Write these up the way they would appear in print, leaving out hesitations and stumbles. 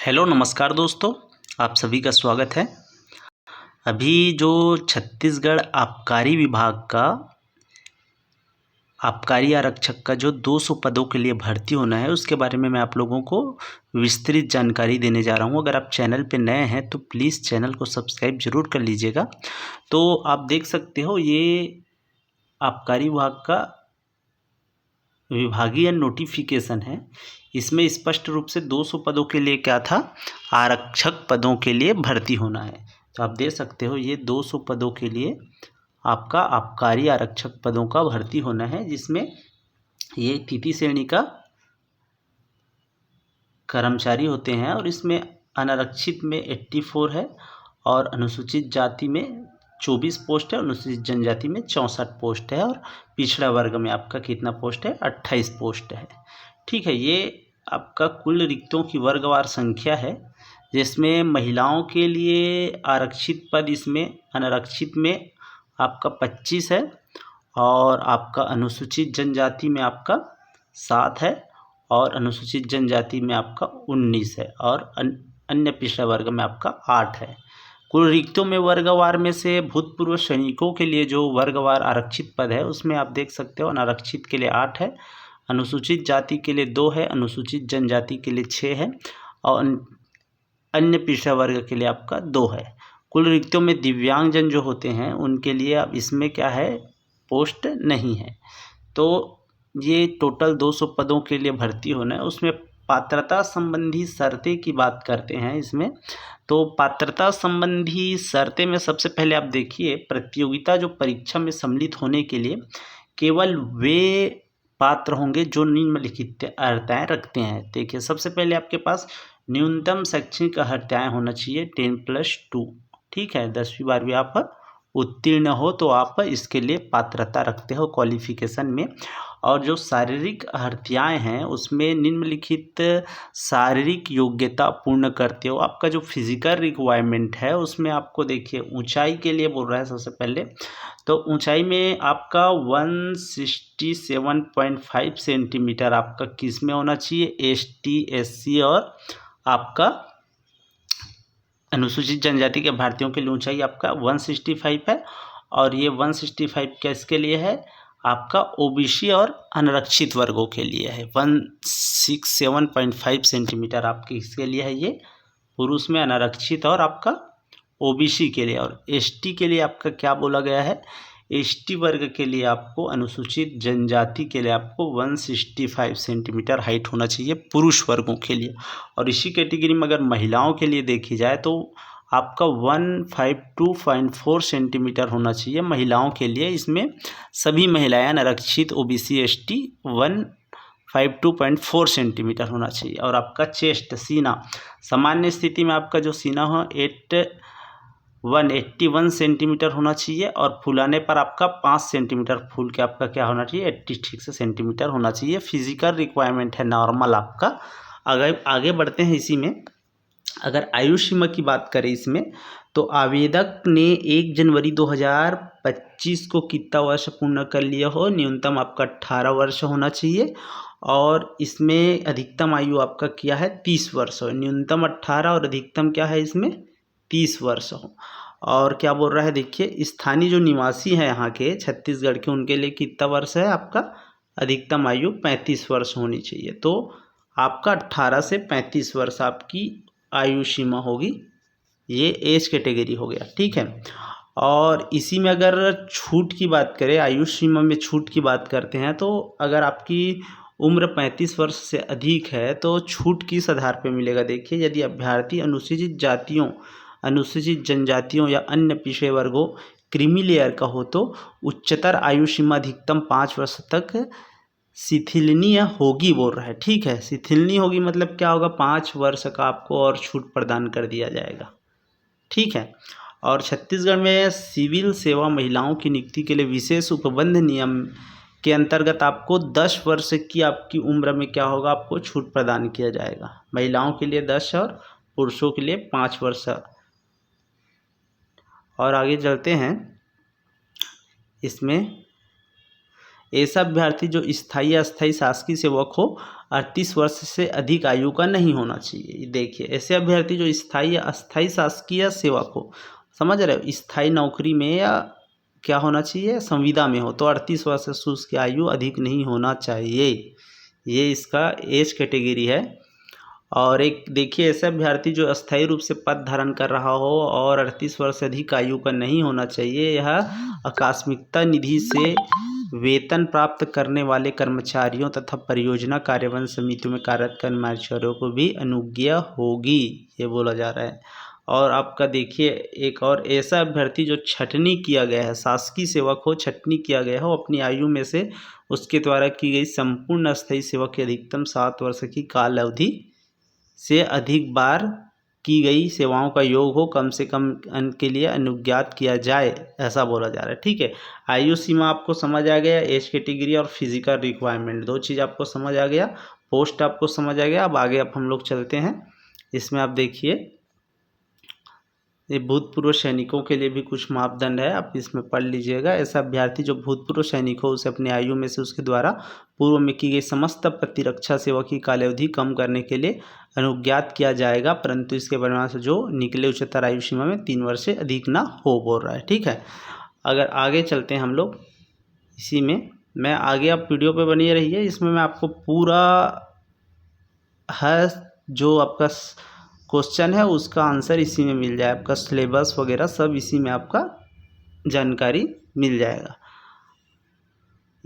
Hello नमस्कार दोस्तों, आप सभी का स्वागत है। अभी जो छत्तीसगढ़ आबकारी विभाग का आबकारी आरक्षक का जो 200 पदों के लिए भर्ती होना है, उसके बारे में मैं आप लोगों को विस्तृत जानकारी देने जा रहा हूं। अगर आप चैनल पे नए हैं तो प्लीज़ चैनल को सब्सक्राइब ज़रूर कर लीजिएगा। तो आप देख सकते हो, ये आबकारी विभाग का विभागीय नोटिफिकेशन है। इसमें स्पष्ट रूप से 200 पदों के लिए क्या था, आरक्षक पदों के लिए भर्ती होना है। तो आप देख सकते हो, ये 200 पदों के लिए आपका आबकारी आरक्षक पदों का भर्ती होना है, जिसमें ये तृतीय श्रेणी का कर्मचारी होते हैं। और इसमें अनारक्षित में 84 है और अनुसूचित जाति में 24 पोस्ट है, अनुसूचित जनजाति में 64 पोस्ट है और पिछड़ा वर्ग में आपका कितना पोस्ट है, 28 पोस्ट है। ठीक है, ये आपका कुल रिक्तों की वर्गवार संख्या है, जिसमें महिलाओं के लिए आरक्षित पद इसमें अनारक्षित में आपका 25 है और आपका अनुसूचित जनजाति में आपका 7 है और अनुसूचित जनजाति में आपका 19 है और अन्य पिछड़ा वर्ग में आपका 8 है। कुल रिक्तों में वर्गवार में से भूतपूर्व सैनिकों के लिए जो वर्गवार आरक्षित पद है, उसमें आप देख सकते हो अनारक्षित के लिए 8 है, अनुसूचित जाति के लिए 2 है, अनुसूचित जनजाति के लिए 6 है और अन्य पिछड़ा वर्ग के लिए आपका 2 है। कुल रिक्तों में दिव्यांगजन जो होते हैं उनके लिए अब इसमें क्या है, पोस्ट नहीं है। तो ये टोटल 200 पदों के लिए भर्ती होना है। उसमें पात्रता संबंधी शर्तें की बात करते हैं इसमें। तो पात्रता संबंधी शर्तें में सबसे पहले आप देखिए, प्रतियोगिता जो परीक्षा में सम्मिलित होने के लिए केवल वे पात्र होंगे जो निम्नलिखित अर्हताएँ रखते हैं। देखिए, सबसे पहले आपके पास न्यूनतम शैक्षणिक अर्हताएँ होना चाहिए 10+2। ठीक है, 10वीं 12वीं आप उत्तीर्ण हो तो आप इसके लिए पात्रता रखते हो क्वालिफिकेशन में। और जो शारीरिक अर्हताएँ हैं उसमें निम्नलिखित शारीरिक योग्यता पूर्ण करते हो। आपका जो फिजिकल रिक्वायरमेंट है उसमें आपको देखिए, ऊंचाई के लिए बोल रहा है सबसे पहले। तो ऊंचाई में आपका 167.5 सेंटीमीटर आपका किस में होना चाहिए, ST SC और आपका अनुसूचित जनजाति के भारतीयों के लिए ऊंचाई आपका 165 है। और ये 165 किसके लिए है, आपका OBC और अनारक्षित वर्गों के लिए है। 167.5 सेंटीमीटर आपके इसके लिए है, ये पुरुष में अनारक्षित और आपका OBC के लिए। और ST के लिए आपका क्या बोला गया है, ST वर्ग के लिए आपको, अनुसूचित जनजाति के लिए आपको 165 सेंटीमीटर हाइट होना चाहिए पुरुष वर्गों के लिए। और इसी कैटेगरी में अगर महिलाओं के लिए देखी जाए तो आपका 152.4 सेंटीमीटर होना चाहिए महिलाओं के लिए। इसमें सभी महिलाएं अनारक्षित OBC ST 152.4 सेंटीमीटर होना चाहिए। और आपका चेस्ट सीना, सामान्य स्थिति में आपका जो सीना हो 181 सेंटीमीटर होना चाहिए और फुलाने पर आपका 5 सेंटीमीटर फूल के आपका क्या होना चाहिए, 86 सेंटीमीटर होना चाहिए। फिजिकल रिक्वायरमेंट है नॉर्मल आपका। अगर आगे बढ़ते हैं इसी में, अगर आयु सीमा की बात करें इसमें, तो आवेदक ने 1 जनवरी 2025 को कितना वर्ष पूर्ण कर लिया हो, न्यूनतम आपका 18 वर्ष होना चाहिए और इसमें अधिकतम आयु आपका क्या है, 30 वर्ष हो। न्यूनतम 18 और अधिकतम क्या है इसमें, 30 वर्ष हो। और क्या बोल रहा है, देखिए, स्थानीय जो निवासी हैं यहाँ के छत्तीसगढ़ के, उनके लिए कितना वर्ष है आपका, अधिकतम आयु 35 वर्ष होनी चाहिए। तो आपका 18 से 35 वर्ष आपकी आयु सीमा होगी। ये एज कैटेगरी हो गया। ठीक है, और इसी में अगर छूट की बात करें, आयु सीमा में छूट की बात करते हैं, तो अगर आपकी उम्र 35 वर्ष से अधिक है तो छूट किस आधार पर मिलेगा। देखिए, यदि अभ्यर्थी अनुसूचित जातियों, अनुसूचित जनजातियों या अन्य पिछड़े वर्गों क्रीमी लेयर का हो तो उच्चतर आयु सीमा अधिकतम 5 वर्ष तक शिथिलनीय होगी बोल रहा है। ठीक है, शिथिलनीय होगी मतलब क्या होगा, 5 वर्ष का आपको और छूट प्रदान कर दिया जाएगा। ठीक है, और छत्तीसगढ़ में सिविल सेवा महिलाओं की नियुक्ति के लिए विशेष उपबंध नियम के अंतर्गत आपको 10 वर्ष की आपकी उम्र में क्या होगा, आपको छूट प्रदान किया जाएगा। महिलाओं के लिए 10 और पुरुषों के लिए 5 वर्ष। और आगे चलते हैं, इसमें ऐसा अभ्यर्थी जो स्थायी अस्थायी शासकीय सेवक हो 38 वर्ष से अधिक आयु का नहीं होना चाहिए। देखिए ऐसे अभ्यर्थी जो स्थायी या अस्थायी शासकीय सेवक हो, समझ रहे हो, स्थायी नौकरी में या क्या होना चाहिए, संविदा में हो, तो 38 वर्ष से उसकी आयु अधिक नहीं होना चाहिए। ये इसका एज कैटेगरी है। और एक देखिए ऐसे अभ्यर्थी जो अस्थायी रूप से पद धारण कर रहा हो और 38 वर्ष से अधिक आयु का नहीं होना चाहिए। यह आकस्मिकता निधि से वेतन प्राप्त करने वाले कर्मचारियों तथा परियोजना कार्यान्वयन समितियों में कार्यरत कर्मचारियों को भी अनुज्ञा होगी, ये बोला जा रहा है। और आपका देखिए एक और ऐसा अभ्यर्थी जो छटनी किया गया है, शासकीय सेवक हो, छटनी किया गया हो, अपनी आयु में से उसके द्वारा की गई संपूर्ण अस्थायी सेवा की अधिकतम 7 वर्ष की काल अवधि से अधिक बार की गई सेवाओं का योग हो, कम से कम के लिए अनुज्ञात किया जाए, ऐसा बोला जा रहा है। ठीक है, आयु सीमा आपको समझ आ गया, एज कैटेगरी और फिजिकल रिक्वायरमेंट, दो चीज़ आपको समझ आ गया, पोस्ट आपको समझ आ गया। अब आगे अब हम लोग चलते हैं। इसमें आप देखिए ये भूतपूर्व सैनिकों के लिए भी कुछ मापदंड है, आप इसमें पढ़ लीजिएगा। ऐसा अभ्यर्थी जो भूतपूर्व सैनिक हो उसे अपनी आयु में से उसके द्वारा पूर्व में की गई समस्त प्रतिरक्षा सेवा की कालावधि कम करने के लिए अनुज्ञात किया जाएगा, परंतु इसके परिणाम से जो निकले उच्चतर आयु सीमा में 3 वर्ष से अधिक ना हो, बोल रहा है। ठीक है, अगर आगे चलते हैं हम लोग इसी में, मैं आगे आप वीडियो पे बनी रहिए। इसमें मैं आपको पूरा है जो आपका क्वेश्चन है उसका आंसर इसी में मिल जाए, आपका सिलेबस वगैरह सब इसी में आपका जानकारी मिल जाएगा।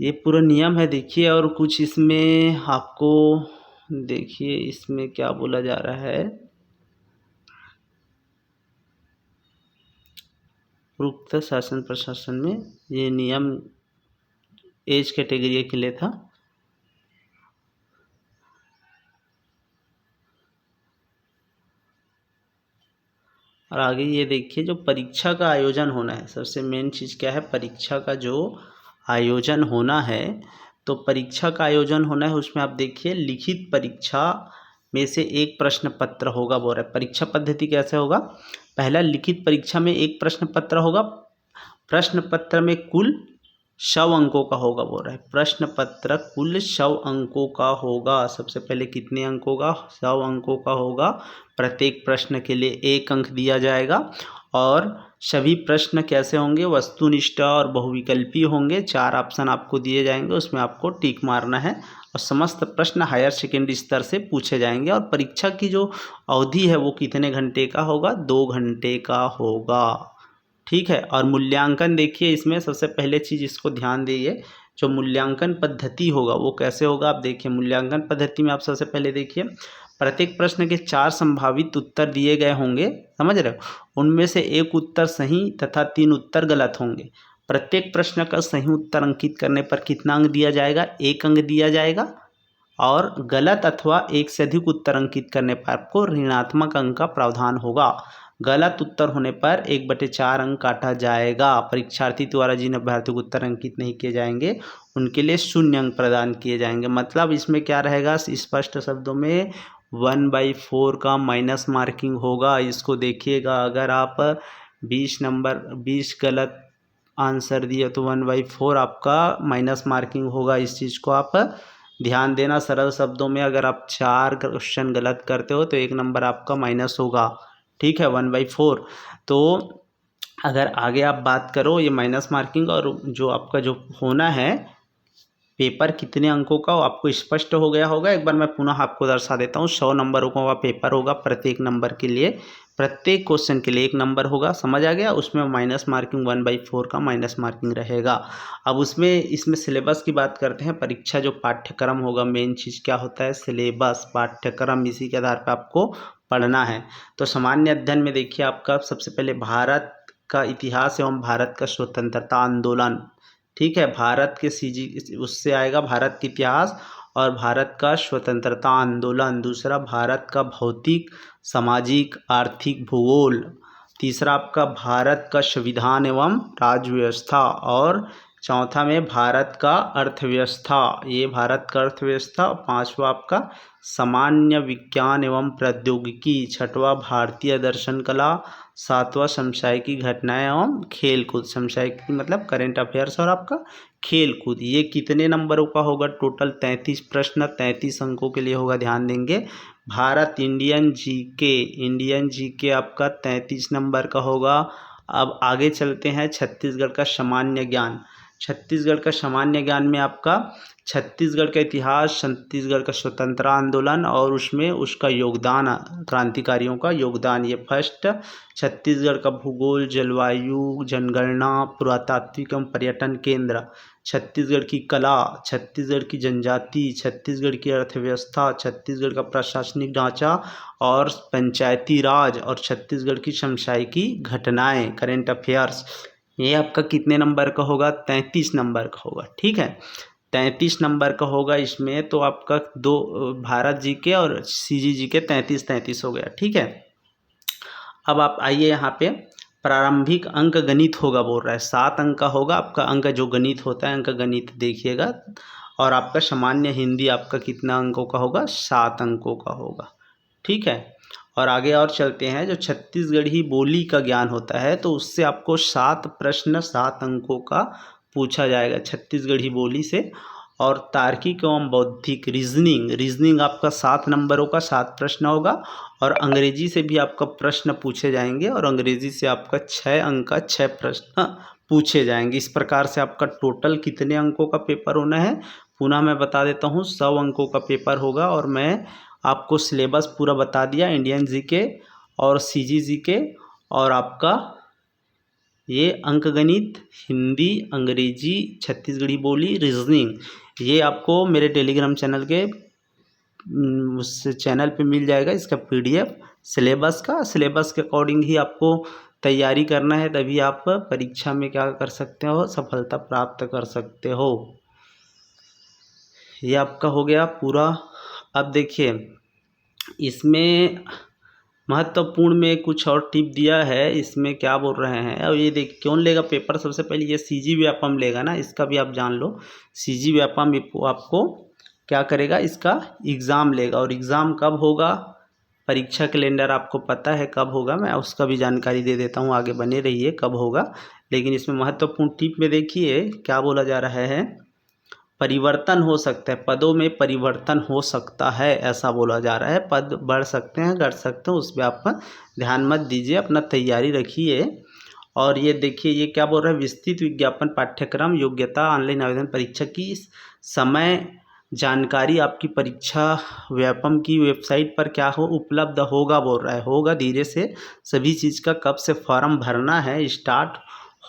ये पूरा नियम है देखिए। और कुछ इसमें आपको देखिए इसमें क्या बोला जा रहा है, उक्त शासन प्रशासन में ये नियम एज कैटेगरी के लिए था। और आगे ये देखिए जो परीक्षा का आयोजन होना है, सबसे मेन चीज़ क्या है, परीक्षा का जो आयोजन होना है, तो परीक्षा का आयोजन होना है उसमें आप देखिए लिखित परीक्षा में से एक प्रश्न पत्र होगा, बोल रहा है। परीक्षा पद्धति कैसे होगा, पहला लिखित परीक्षा में एक प्रश्न पत्र होगा, प्रश्न पत्र में कुल 100 अंकों का होगा, बोल रहा है। प्रश्न पत्र कुल 100 अंकों का होगा। सबसे पहले कितने अंकों का, 100 अंकों का होगा। प्रत्येक प्रश्न के लिए 1 अंक दिया जाएगा और सभी प्रश्न कैसे होंगे, वस्तुनिष्ठ और बहुविकल्पी होंगे। 4 ऑप्शन आपको दिए जाएंगे, उसमें आपको टिक मारना है और समस्त प्रश्न हायर सेकेंडरी स्तर से पूछे जाएंगे। और परीक्षा की जो अवधि है वो कितने घंटे का होगा, 2 घंटे का होगा। ठीक है, और मूल्यांकन देखिए इसमें सबसे पहले चीज़ इसको ध्यान दीजिए, जो मूल्यांकन पद्धति होगा वो कैसे होगा। आप देखिए मूल्यांकन पद्धति में आप सबसे पहले देखिए प्रत्येक प्रश्न के 4 संभावित उत्तर दिए गए होंगे, समझ रहे हो, उनमें से एक उत्तर सही तथा 3 उत्तर गलत होंगे। प्रत्येक प्रश्न का सही उत्तर अंकित करने पर कितना अंक दिया जाएगा, 1 अंक दिया जाएगा। और गलत अथवा एक से अधिक उत्तर अंकित करने पर आपको ऋणात्मक अंक का प्रावधान होगा। गलत उत्तर होने पर 1/4 अंक काटा जाएगा। परीक्षार्थी द्वारा जिन अभ्यर्थियों को उत्तर अंकित नहीं किए जाएंगे उनके लिए 0 अंक प्रदान किए जाएंगे। मतलब इसमें क्या रहेगा, स्पष्ट शब्दों में 1/4 का माइनस मार्किंग होगा। इसको देखिएगा, अगर आप 20 गलत आंसर दिए तो 1/4 आपका माइनस मार्किंग होगा। इस चीज़ को आप ध्यान देना। सरल शब्दों में अगर आप 4 क्वेश्चन गलत करते हो तो 1 नंबर आपका माइनस होगा। ठीक है, 1/4। तो अगर आगे आप बात करो ये माइनस मार्किंग और जो आपका जो होना है पेपर कितने अंकों का, आपको स्पष्ट हो गया होगा। एक बार मैं पुनः आपको दर्शा देता हूँ। 100 नंबरों का पेपर होगा, प्रत्येक नंबर के लिए, प्रत्येक क्वेश्चन के लिए 1 नंबर होगा, समझ आ गया। उसमें माइनस मार्किंग 1/4 का माइनस मार्किंग रहेगा। अब इसमें सिलेबस की बात करते हैं। परीक्षा जो पाठ्यक्रम होगा, मेन चीज़ क्या होता है, सिलेबस, पाठ्यक्रम, इसी के आधार पर आपको पढ़ना है। तो सामान्य अध्ययन में देखिए आपका सबसे पहले भारत का इतिहास एवं भारत का स्वतंत्रता आंदोलन, ठीक है, भारत के सीजी उससे आएगा भारत का इतिहास और भारत का स्वतंत्रता आंदोलन। दूसरा भारत का भौतिक, सामाजिक, आर्थिक, भूगोल। तीसरा आपका भारत का संविधान एवं राज्य व्यवस्था। और चौथा में भारत का अर्थव्यवस्था, ये भारत का अर्थव्यवस्था। पांचवा आपका सामान्य विज्ञान एवं प्रौद्योगिकी। छठवा भारतीय दर्शन कला। सातवां समसामयिक घटनाएं एवं खेल कूद। समसामयिक मतलब करंट अफेयर्स और आपका खेल कूद। ये कितने नंबरों का होगा? टोटल 33 प्रश्न, 33 अंकों के लिए होगा, ध्यान देंगे। भारत इंडियन जीके आपका 33 नंबर का होगा। अब आगे चलते हैं, छत्तीसगढ़ का सामान्य ज्ञान। छत्तीसगढ़ का सामान्य ज्ञान में आपका छत्तीसगढ़ का इतिहास, छत्तीसगढ़ का स्वतंत्रता आंदोलन और उसमें उसका योगदान, क्रांतिकारियों का योगदान, ये फर्स्ट। छत्तीसगढ़ का भूगोल, जलवायु, जनगणना, पुरातात्विक एवं पर्यटन केंद्र। छत्तीसगढ़ की कला, छत्तीसगढ़ की जनजाति, छत्तीसगढ़ की अर्थव्यवस्था, छत्तीसगढ़ का प्रशासनिक ढांचा और पंचायती राज, और छत्तीसगढ़ की समसामयिकी घटनाएं, करेंट अफेयर्स। ये आपका कितने नंबर का होगा? 33 नंबर का होगा, ठीक है। 33 नंबर का होगा इसमें, तो आपका दो भारत जी के और सीजी जी के 33 हो गया, ठीक है। अब आप आइए यहाँ पे, प्रारंभिक अंक गणित होगा बोल रहा है, 7 अंक का होगा आपका अंक जो गणित होता है, अंक गणित देखिएगा। और आपका सामान्य हिंदी आपका कितना अंकों का होगा? 7 अंकों का होगा, ठीक है। और आगे और चलते हैं, जो छत्तीसगढ़ी बोली का ज्ञान होता है तो उससे आपको 7 प्रश्न 7 अंकों का पूछा जाएगा छत्तीसगढ़ी बोली से। और तार्किक एवं बौद्धिक रीजनिंग आपका 7 नंबरों का 7 प्रश्न होगा। और अंग्रेजी से भी आपका प्रश्न पूछे जाएंगे, और अंग्रेजी से आपका 6 अंक का 6 प्रश्न पूछे जाएंगे। इस प्रकार से आपका टोटल कितने अंकों का पेपर होना है? पुनः मैं बता देता हूँ, 100 अंकों का पेपर होगा। और मैं आपको सिलेबस पूरा बता दिया, इंडियन जीके और सीजी जीके, और आपका ये अंकगणित, हिंदी, अंग्रेजी, छत्तीसगढ़ी बोली, रीजनिंग, ये आपको मेरे टेलीग्राम चैनल के उस चैनल पे मिल जाएगा। इसका PDF सिलेबस के अकॉर्डिंग ही आपको तैयारी करना है, तभी आप परीक्षा में क्या कर सकते हो? सफलता प्राप्त कर सकते हो। ये आपका हो गया पूरा। अब देखिए, इसमें महत्वपूर्ण में कुछ और टिप दिया है, इसमें क्या बोल रहे हैं। और ये देख, कौन लेगा पेपर? सबसे पहले ये सीजी व्यापम लेगा ना, इसका भी आप जान लो। सीजी व्यापम आपको क्या करेगा? इसका एग्ज़ाम लेगा। और एग्ज़ाम कब होगा? परीक्षा कैलेंडर आपको पता है कब होगा, मैं उसका भी जानकारी दे देता हूँ, आगे बने रहिए कब होगा। लेकिन इसमें महत्वपूर्ण टिप में देखिए क्या बोला जा रहा है, परिवर्तन हो सकता है, पदों में परिवर्तन हो सकता है, ऐसा बोला जा रहा है। पद बढ़ सकते हैं, घट सकते हैं, उस पर आप ध्यान मत दीजिए, अपना तैयारी रखिए। और ये देखिए, ये क्या बोल रहा है, विस्तृत विज्ञापन पाठ्यक्रम योग्यता ऑनलाइन आवेदन परीक्षा की समय जानकारी आपकी परीक्षा व्यापम की वेबसाइट पर क्या हो उपलब्ध होगा, बोल रहा है। होगा धीरे से सभी चीज़ का, कब से फॉर्म भरना है स्टार्ट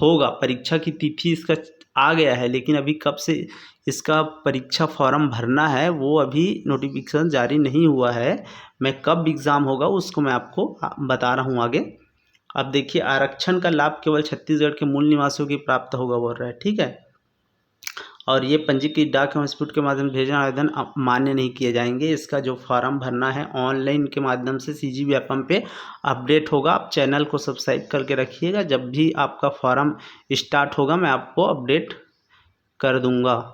होगा। परीक्षा की तिथि इसका आ गया है, लेकिन अभी कब से इसका परीक्षा फॉर्म भरना है वो अभी नोटिफिकेशन जारी नहीं हुआ है। मैं कब एग्ज़ाम होगा उसको मैं आपको बता रहा हूँ आगे। अब देखिए, आरक्षण का लाभ केवल छत्तीसगढ़ के मूल निवासियों की प्राप्त होगा, बोल रहा है, ठीक है। और ये पंजीकृत डाक एवं स्पीड के माध्यम से भेजना आवेदन मान्य नहीं किए जाएंगे। इसका जो फॉर्म भरना है ऑनलाइन के माध्यम से सीजी व्यापम पे अपडेट होगा। आप चैनल को सब्सक्राइब करके रखिएगा, जब भी आपका फॉर्म स्टार्ट होगा मैं आपको अपडेट कर दूंगा।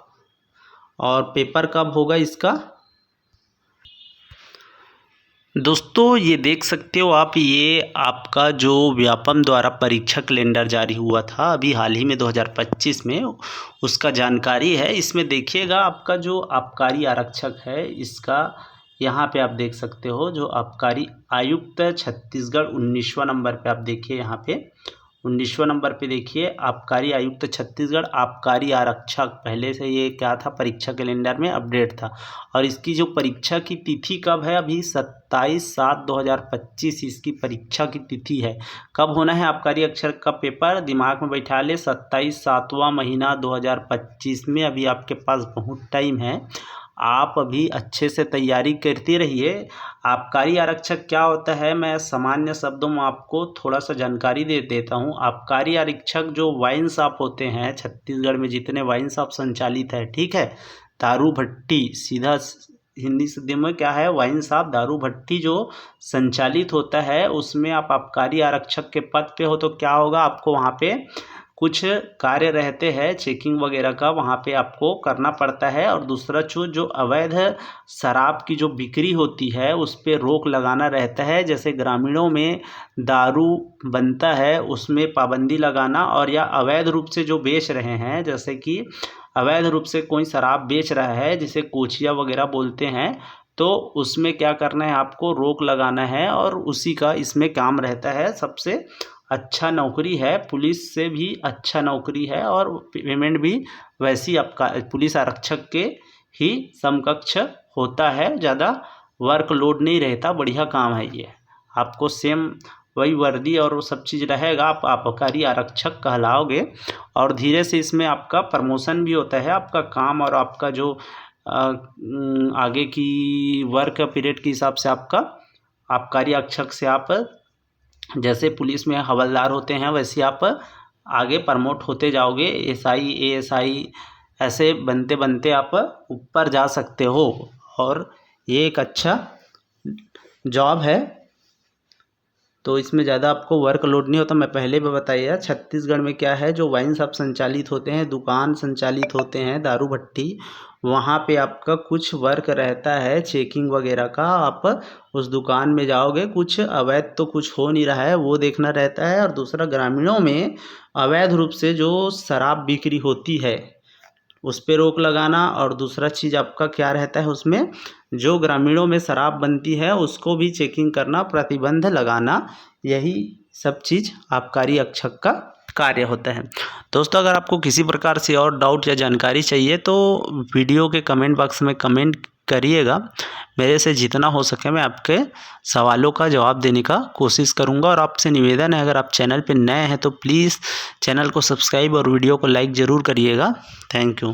और पेपर कब होगा इसका? दोस्तों ये देख सकते हो आप, ये आपका जो व्यापम द्वारा परीक्षा कैलेंडर जारी हुआ था अभी हाल ही में 2025 में, उसका जानकारी है। इसमें देखिएगा, आपका जो आबकारी आरक्षक है इसका यहाँ पे आप देख सकते हो, जो आबकारी आयुक्त छत्तीसगढ़ 19वां नंबर पे आप देखिए, यहाँ पे 19वां नंबर पे देखिए, आबकारी आयुक्त छत्तीसगढ़, आबकारी आरक्षक। पहले से ये क्या था, परीक्षा कैलेंडर में अपडेट था। और इसकी जो परीक्षा की तिथि कब है, अभी 27/7/2025 इसकी परीक्षा की तिथि है। कब होना है आबकारी आरक्षक का पेपर? दिमाग में बैठा ले, 27 7वां महीना 2025 में। अभी आपके पास बहुत टाइम है, आप अभी अच्छे से तैयारी करते रहिए। आबकारी आरक्षक क्या होता है, मैं सामान्य शब्दों में आपको थोड़ा सा जानकारी दे देता हूँ। आबकारी आरक्षक जो वाइन शॉप होते हैं छत्तीसगढ़ में, जितने वाइन शॉप संचालित है, ठीक है, दारू भट्टी, सीधा हिंदी शब्द में क्या है, वाइन शॉप, दारू भट्टी जो संचालित होता है, उसमें आप आबकारी आरक्षक के पद पे हो तो क्या होगा, आपको वहाँ पे कुछ कार्य रहते हैं चेकिंग वगैरह का, वहाँ पे आपको करना पड़ता है। और दूसरा जो अवैध शराब की जो बिक्री होती है उस पर रोक लगाना रहता है। जैसे ग्रामीणों में दारू बनता है उसमें पाबंदी लगाना, और या अवैध रूप से जो बेच रहे हैं, जैसे कि अवैध रूप से कोई शराब बेच रहा है जिसे कोचिया वगैरह बोलते हैं, तो उसमें क्या करना है, आपको रोक लगाना है। और उसी का इसमें काम रहता है। सबसे अच्छा नौकरी है, पुलिस से भी अच्छा नौकरी है, और पेमेंट भी वैसी आपका पुलिस आरक्षक के ही समकक्ष होता है। ज़्यादा वर्कलोड नहीं रहता, बढ़िया काम है ये। आपको सेम वही वर्दी और वो सब चीज़ रहेगा, आप आबकारी आरक्षक कहलाओगे। और धीरे से इसमें आपका प्रमोशन भी होता है। आपका काम और आपका जो आगे की वर्क पीरियड के हिसाब से आपका आबकारी आरक्षक से आप जैसे पुलिस में हवलदार होते हैं वैसे आप आगे प्रमोट होते जाओगे। एसआई एएसआई ऐसे बनते बनते आप ऊपर जा सकते हो, और ये एक अच्छा जॉब है। तो इसमें ज़्यादा आपको वर्कलोड नहीं होता। मैं पहले भी बताया छत्तीसगढ़ में क्या है, जो वाइन शॉप संचालित होते हैं, दुकान संचालित होते हैं, दारू भट्टी, वहाँ पे आपका कुछ वर्क रहता है चेकिंग वगैरह का। आप उस दुकान में जाओगे, कुछ अवैध तो कुछ हो नहीं रहा है वो देखना रहता है। और दूसरा ग्रामीणों में अवैध रूप से जो शराब बिक्री होती है उस पर रोक लगाना। और दूसरा चीज़ आपका क्या रहता है, उसमें जो ग्रामीणों में शराब बनती है उसको भी चेकिंग करना, प्रतिबंध लगाना, यही सब चीज़ आबकारी आरक्षक का कार्य होता है। दोस्तों, अगर आपको किसी प्रकार से और डाउट या जानकारी चाहिए तो वीडियो के कमेंट बॉक्स में कमेंट करिएगा। मेरे से जितना हो सके मैं आपके सवालों का जवाब देने का कोशिश करूंगा। और आपसे निवेदन है, अगर आप चैनल पर नए हैं तो प्लीज़ चैनल को सब्सक्राइब और वीडियो को लाइक ज़रूर करिएगा। Thank you.